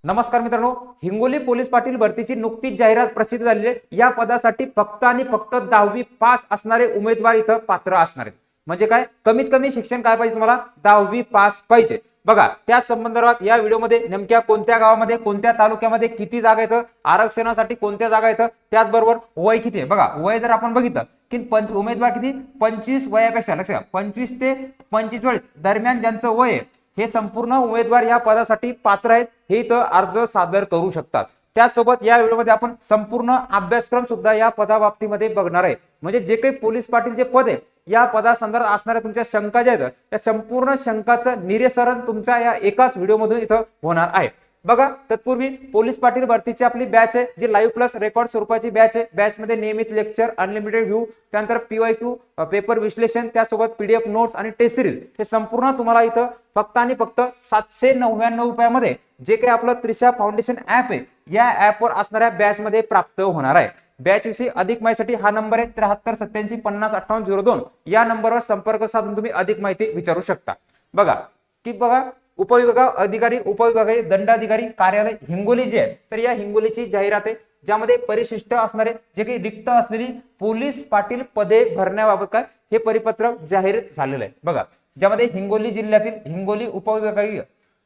नमस्कार मित्रांनो, हिंगोली पोलीस पाटील भरतीची नुकतीच जाहिरात प्रसिद्ध झालेली आहे। या पदासाठी फक्त आणि फक्त 10वी पास असणारे उमेदवार इथं पात्र असणार आहेत। म्हणजे काय, कमीत कमी शिक्षण काय पाहिजे तुम्हाला, 10वी पास पाहिजे। बघा, त्या संदर्भात या व्हिडिओमध्ये नेमक्या कोणत्या गावामध्ये कोणत्या तालुक्यामध्ये किती जागा आहेत, आरक्षणासाठी कोणत्या जागा आहेत, त्याचबरोबर वय किती आहे। बघा, वय जर आपण बघितलं की उमेदवार किती 25 वयापेक्षा, लक्षात घ्या 25 ते 45 दरम्यान ज्यांचं वय आहे हे संपूर्ण उमेदवार या पदासाठी पात्र आहेत, हे इथं अर्ज सादर करू शकतात। त्यासोबत या व्हिडिओमध्ये आपण संपूर्ण अभ्यासक्रम सुद्धा या पदाबाबतीमध्ये बघणार आहे। म्हणजे जे काही पोलीस पाटील जे पद आहे या पदासंदर्भात असणाऱ्या तुमच्या शंका ज्या आहेत त्या संपूर्ण शंकाचं निरसन तुमच्या या एकाच व्हिडिओमधून इथं होणार आहे। बघा, तत्पूर्वी पोलीस पाटील भरतीची आपली बॅच आहे जी लाईव्ह प्लस रेकॉर्ड स्वरूपाची बॅच आहे। बॅच मध्ये नियमित लेक्चर, अनलिमिटेड व्ह्यू, त्यानंतर पीवायक्यू, पेपर विश्लेषण, त्यासोबत पीडीएफ नोट्स आणि टेस्ट सिरीज हे संपूर्ण तुम्हाला इथं फक्त आणि फक्त 799 रुपयामध्ये जे काही आपलं त्रिशा फाउंडेशन ऍप आहे या ऍपवर असणाऱ्या बॅच मध्ये प्राप्त होणार आहे। बॅच विषयी अधिक माहितीसाठी हा नंबर आहे 7387505802 या नंबरवर संपर्क साधून तुम्ही अधिक माहिती विचारू शकता। बघा उपविभाग अधिकारी, उपविभागीय दंडाधिकारी कार्यालय हिंगोली जे आहे, तर या हिंगोलीची जाहिरात आहे ज्यामध्ये परिशिष्ट असणारे जे काही रिक्त असलेली पोलीस पाटील पदे भरण्याबाबत काय हे परिपत्रक जाहीर झालेलं आहे। बघा, ज्यामध्ये हिंगोली जिल्ह्यातील हिंगोली उपविभागीय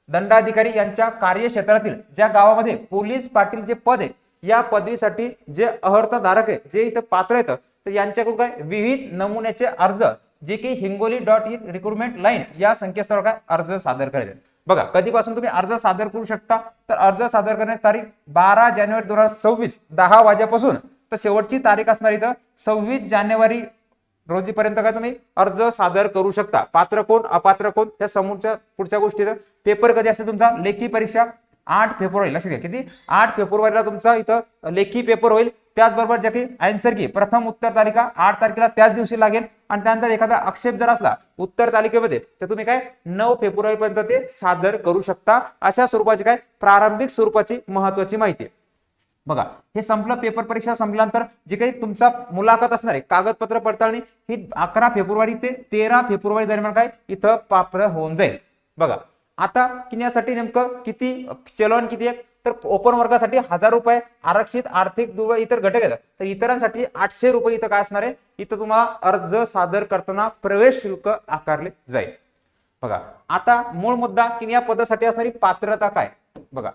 दंडाधिकारी यांच्या कार्यक्षेत्रातील ज्या गावामध्ये पोलीस पाटील जे पद आहे या पदवीसाठी जे अर्हताधारक आहे, जे इथं पात्र आहेत, तर यांच्याकडून काय विविध नमुन्याचे अर्ज जे की हिंगोली.in रिक्रुटमेंट लाईन या संकेतस्थळावर काय अर्ज सादर करायचे। बघा, कधीपासून तुम्ही अर्ज सादर करू शकता, तर अर्ज सादर करण्याची तारीख 12 जानेवारी 2026 10 वाजेपासून तर शेवटची तारीख असणार इथं 26 जानेवारी रोजीपर्यंत काय तुम्ही अर्ज सादर करू शकता। पात्र कोण अपात्र कोण त्या समोरच्या पुढच्या गोष्टी। पेपर कधी असते तुमचा, लेखी परीक्षा 8 फेब्रुवारी, लक्षात घ्या किती 8 फेब्रुवारीला तुमचा इथं लेखी पेपर होईल। त्याचबरोबर जे काही आन्सर की प्रथम उत्तर तालिका 8 तारखेला त्याच दिवशी लागेल आणि त्यानंतर एखादा आक्षेप जर असला उत्तर तालिकेमध्ये तर तुम्ही काय 9 फेब्रुवारी पर्यंत ते सादर करू शकता। अशा स्वरूपाची काय प्रारंभिक स्वरूपाची महत्वाची माहिती आहे। बघा, हे संपलं, पेपर परीक्षा संपल्यानंतर जे काही तुमचा मुलाखत असणार आहे कागदपत्र पडताळणी ही 11 फेब्रुवारी ते 13 फेब्रुवारी दरम्यान काय इथं पात्र होऊन जाईल। बघा, आता किन्यासाठी नेमकं किती चलन किती आहे, तर ओपन वर्गासाठी 1000 रुपये, आरक्षित आर्थिक दुर्बल इतर घटक आहेत तर इतरांसाठी 800 रुपये इथं काय असणार आहे, इथं तुम्हाला अर्ज सादर करताना प्रवेश शुल्क आकारले जाईल। बघा, आता मूळ मुद्दा की या पदासाठी असणारी पात्रता काय। बघा,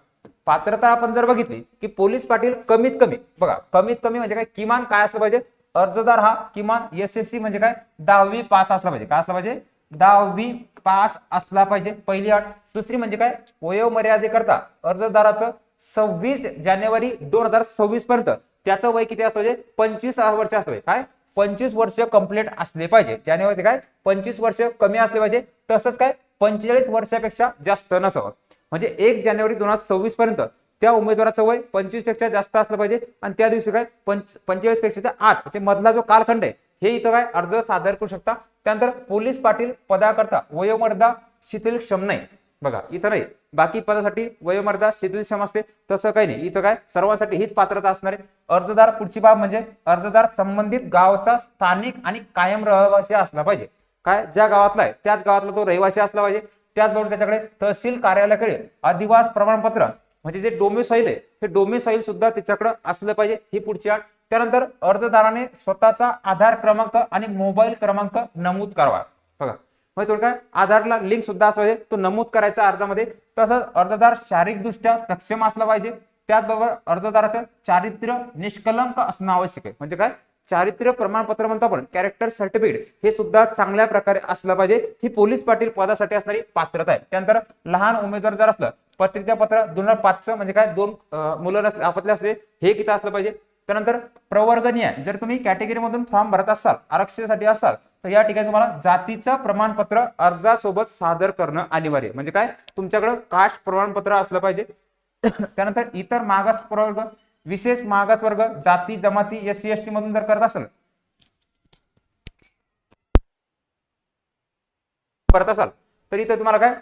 पात्रता आपण जर बघितली की पोलीस पाटील कमीत कमी, बघा कमीत कमी म्हणजे काय, किमान काय असलं पाहिजे, अर्जदार हा किमान एसएससी म्हणजे काय 10वी पास असला पाहिजे। काय असला पाहिजे, 10वी पास असला पाहिजे, पहिली अट। दुसरी म्हणजे काय, वयोमर्यादेकरता अर्जदाराचं 26 जानेवारी 2026 पर्यंत त्याचं वय किती असलं पाहिजे, 25 वर्ष असलं पाहिजे। काय 25 वर्ष कंप्लीट असले पाहिजे। जानेवारी काय 25 वर्ष कमी असले पाहिजे, तसंच काय 45 वर्षापेक्षा जास्त नसावं। म्हणजे 1 जानेवारी 2026 पर्यंत त्या उमेदवाराचं वय 25 पेक्षा जास्त असलं पाहिजे आणि त्या दिवशी काय 45 पेक्षा आत म्हणजे मधला जो कालखंड आहे हे इथं काय अर्ज सादर करू शकता। त्यानंतर पोलीस पाटील पदाकरता वयोमर्यादा शिथिलक्षम नाही। बघा, इथं नाही, बाकी पदासाठी वयोमर्यादा शिथिलक्षम असते, तसं काही नाही, इथं काय सर्वांसाठी हीच पात्रता असणार आहे। अर्जदार, पुढची बाब म्हणजे अर्जदार संबंधित गावचा स्थानिक आणि कायम रहिवासी असला पाहिजे। काय ज्या गावातला आहे त्याच गावातला तो रहिवासी असला पाहिजे। त्याचबरोबर त्याच्याकडे तहसील कार्यालयाकडे अधिवास प्रमाणपत्र म्हणजे जे डोमिसाईल आहे हे डोमिसाईल सुद्धा त्याच्याकडे असलं पाहिजे, ही पुढची अट। त्यानंतर अर्जदाराने स्वतःचा आधार क्रमांक आणि मोबाईल क्रमांक नमूद करावा। बघा, म्हणजे काय आधारला लिंक सुद्धा असला पाहिजे, तो नमूद करायचा अर्जामध्ये। तसंच अर्जदार शारीरिकदृष्ट्या सक्षम असला पाहिजे। त्याचबरोबर अर्जदाराचं चारित्र्य निष्कलंक असणं आवश्यक आहे। म्हणजे काय, चारित्र्य प्रमाणपत्र म्हणतो आपण, कॅरेक्टर सर्टिफिकेट, हे सुद्धा चांगल्या प्रकारे असलं पाहिजे। ही पोलीस पाटील पदासाठी असणारी पात्रता आहे। त्यानंतर लहान उमेदवार जर असलं, पत्रिका पत्र 2005 म्हणजे काय 2 मुलं नसले आपले असले हे किती असलं पाहिजे। त्यानंतर प्रवर्गनीय, जर तुम्ही कॅटेगरी मधून फॉर्म भरत असाल, आरक्षणासाठी असाल, तर या ठिकाणी तुम्हाला जातीचं प्रमाणपत्र अर्जासोबत सादर करणं अनिवार्य आहे। म्हणजे काय, तुमच्याकडे कास्ट प्रमाणपत्र असलं पाहिजे। त्यानंतर इतर मागास प्रवर्ग, विशेष मागास वर्ग, जाती जमाती SC ST मधून जर करत असाल तर इथे तुम्हाला काय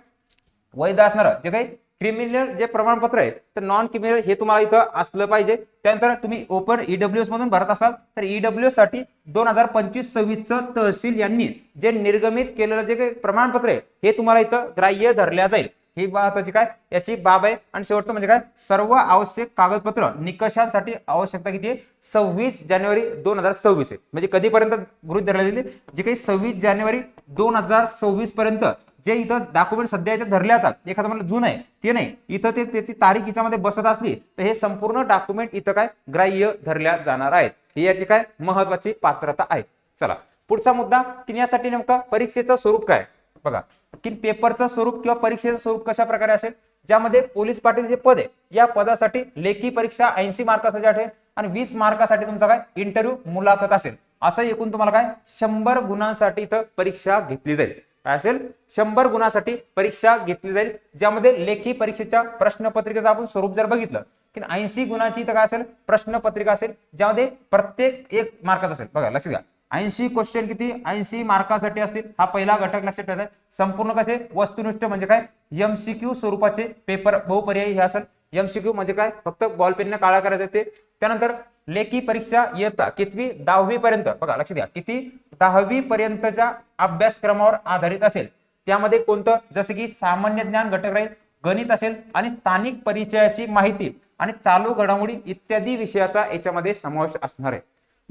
वैध असणार जे काही क्रिमिनल जे प्रमाणपत्र आहे तर नॉन क्रिमिनल हे तुम्हाला इथं असलं पाहिजे। त्यानंतर तुम्ही ओपन ईडब्ल्यूएस मधून भरत असाल तर ईडब्ल्यूएस साठी 2025-26 तहसील यांनी जे निर्गमित केलेलं जे काही प्रमाणपत्र आहे हे तुम्हाला इथं ग्राह्य धरल्या जाईल। ही महत्वाची काय याची बाब आहे. आणि शेवटचं म्हणजे काय सर्व आवश्यक कागदपत्र निकषांसाठी आवश्यकता किती आहे 26 जानेवारी 2026 आहे. म्हणजे कधीपर्यंत गृहीत धरले गेले जे काही 26 जानेवारी 2026 पर्यंत जे इथं डॉक्युमेंट सध्या याच्यात धरले जातात एखादं म्हणलं जुनं आहे ते नाही इथं ते त्याची तारीख याच्यामध्ये बसत असली तर हे संपूर्ण डॉक्युमेंट इथं काय ग्राह्य धरल्या जाणार आहेत. ही याची काय महत्वाची पात्रता आहे. चला पुढचा मुद्दा की यासाठी नेमकं परीक्षेचं स्वरूप काय बघा की पेपरचं स्वरूप किंवा परीक्षेचं स्वरूप कशा प्रकारे असेल ज्यामध्ये पोलीस पाटील जे पद आहे या पदासाठी लेखी परीक्षा 80 मार्कासाठी असेल आणि 20 मार्कासाठी तुमचा काय इंटरव्ह्यू मुलाखत असेल. असं एकूण तुम्हाला काय 100 गुणांसाठी इथं परीक्षा घेतली जाईल. काय असेल 100 गुणांसाठी परीक्षा घेतली जाईल ज्यामध्ये लेखी परीक्षेच्या प्रश्नपत्रिकेचं आपण स्वरूप जर बघितलं की 80 गुणांची इथं काय असेल प्रश्नपत्रिका असेल ज्यामध्ये प्रत्येक 1 मार्काचा असेल. बघा लक्षात घ्या 80 क्वेश्चन किती 80 मार्कासाठी असतील. हा पहिला घटक लक्षात ठेवायचा आहे. संपूर्ण कसे वस्तुनिष्ठ म्हणजे काय एमसीक्यू स्वरूपाचे पेपर बहुपर्यायी हे असेल. एमसीक्यू म्हणजे काय फक्त बॉल पेनने काळा करायचं ते. त्यानंतर लेखी परीक्षा इयत्ता कितवी 10वी पर्यंत बघा लक्षात घ्या किती 10वी पर्यंतच्या अभ्यासक्रमावर आधारित असेल. त्यामध्ये कोणतं जसं की सामान्य ज्ञान घटक राहील गणित असेल आणि स्थानिक परिचयाची माहिती आणि चालू घडामोडी इत्यादी विषयाचा याच्यामध्ये समावेश असणार आहे.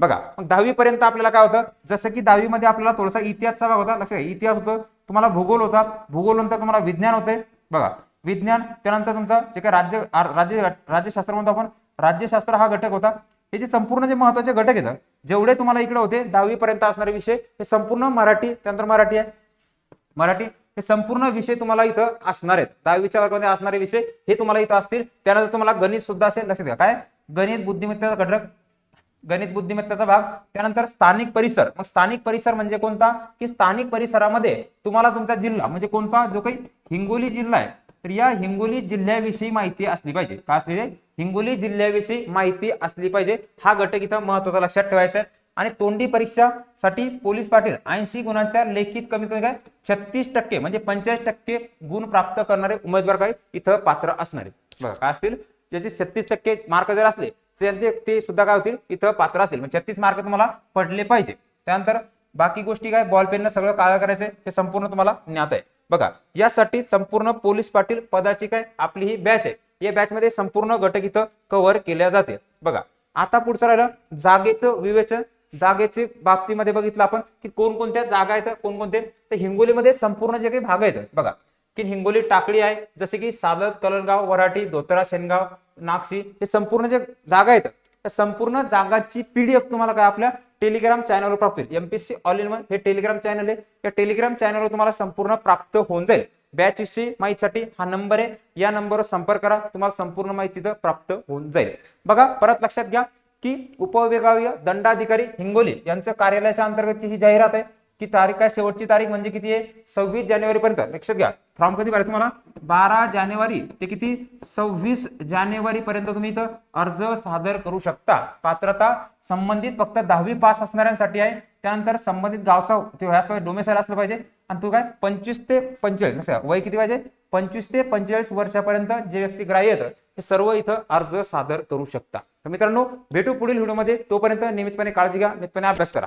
बघा मग 10वी पर्यंत आपल्याला काय होतं जसं की 10वी मध्ये आपल्याला थोडासा इतिहासचा भाग होता. लक्षात घ्या इतिहास होतो तुम्हाला भूगोल होता भूगोल नंतर तुम्हाला विज्ञान होते. बघा विज्ञान त्यानंतर तुमचा जे काही राज्यशास्त्र म्हणतो आपण राज्यशास्त्र हा घटक होता. हे जे संपूर्ण जे महत्वाचे घटक आहेत जेवढे तुम्हाला इकडे होते 10वी पर्यंत असणारे विषय हे संपूर्ण मराठी त्यानंतर मराठी आहे मराठी हे संपूर्ण विषय तुम्हाला इथं असणार आहेत. 10वीच्या वर्गामध्ये असणारे विषय हे तुम्हाला इथं असतील. त्यानंतर तुम्हाला गणित सुद्धा असेल. लक्षात घ्या काय गणित बुद्धिमत्तेचा घटक गणित बुद्धिमत्तेचा भाग. त्यानंतर स्थानिक परिसर मग स्थानिक परिसर म्हणजे कोणता की स्थानिक परिसरामध्ये तुम्हाला तुमचा जिल्हा म्हणजे कोणता जो काही हिंगोली जिल्हा आहे तर या हिंगोली जिल्ह्याविषयी माहिती असली पाहिजे. का असली पाहिजे हिंगोली जिल्ह्याविषयी माहिती असली पाहिजे. हा घटक इथं महत्वाचा लक्षात ठेवायचा आहे. आणि तोंडी परीक्षासाठी पोलीस पाटील 80 गुणांच्या लेखित कमीत कमी काय 36% म्हणजे 45% गुण प्राप्त करणारे उमेदवार काय इथं पात्र असणार आहेत. बघा काय असतील ज्याचे 36% मार्क जर असले त्यांचे ते सुद्धा काय होतील इथं पात्र असतील. म्हणजे 36 मार्क तुम्हाला पडले पाहिजे. त्यानंतर बाकी गोष्टी काय बॉल पेननं सगळं काळं करायचं हे संपूर्ण तुम्हाला ज्ञात आहे. बघा यासाठी संपूर्ण पोलीस पाटील पदाची काय आपली ही बॅच आहे. या बॅच मध्ये संपूर्ण घटक इथं कव्हर केल्या जाते. बघा आता पुढचं राहिलं जागेचं विवेचन. जागेच्या बाबतीमध्ये बघितलं आपण की कोणकोणत्या जागा आहेत कोणकोणते तर हिंगोलीमध्ये संपूर्ण जे काही भाग आहेत बघा की हिंगोली टाकळी आहे जसे की सादत कलरगाव वराठी धोतरा शेनगाव नागसी हे संपूर्ण जे जागा आहेत त्या संपूर्ण जागांची पीडीएफ तुम्हाला काय आपल्या टेलिग्राम चॅनलवर प्राप्त होईल. एमपीएससी ऑल इन वन हे टेलिग्राम चॅनल आहे. या टेलिग्राम चॅनलवर तुम्हाला संपूर्ण प्राप्त होऊन जाईल. बॅच विषयी माहितीसाठी हा नंबर आहे या नंबरवर संपर्क करा तुम्हाला संपूर्ण माहिती प्राप्त होऊन जाईल. बघा परत लक्षात घ्या की उपविभागीय दंडाधिकारी हिंगोली यांचं कार्यालयाच्या अंतर्गतची ही जाहिरात आहे की तारीख काय शेवटची तारीख म्हणजे किती आहे 26 जानेवारी पर्यंत. लक्षात घ्या फॉर्म कधी भरायचा तुम्हाला 12 जानेवारी ते किती 26 जानेवारी पर्यंत तुम्ही इथं अर्ज सादर करू शकता. पात्रता संबंधित फक्त 10वी पास असणाऱ्यांसाठी आहे. त्यानंतर संबंधित गावचा डोमेसाईल असलं पाहिजे आणि तू काय 25 ते 45 वय किती पाहिजे 25 ते 45 वर्षापर्यंत जे व्यक्ती ग्राह्य आहेत हे सर्व इथं अर्ज सादर करू शकता. तर मित्रांनो भेटू पुढील व्हिडिओमध्ये. तोपर्यंत नियमितपणे काळजी घ्या नियमितपणे अभ्यास करा.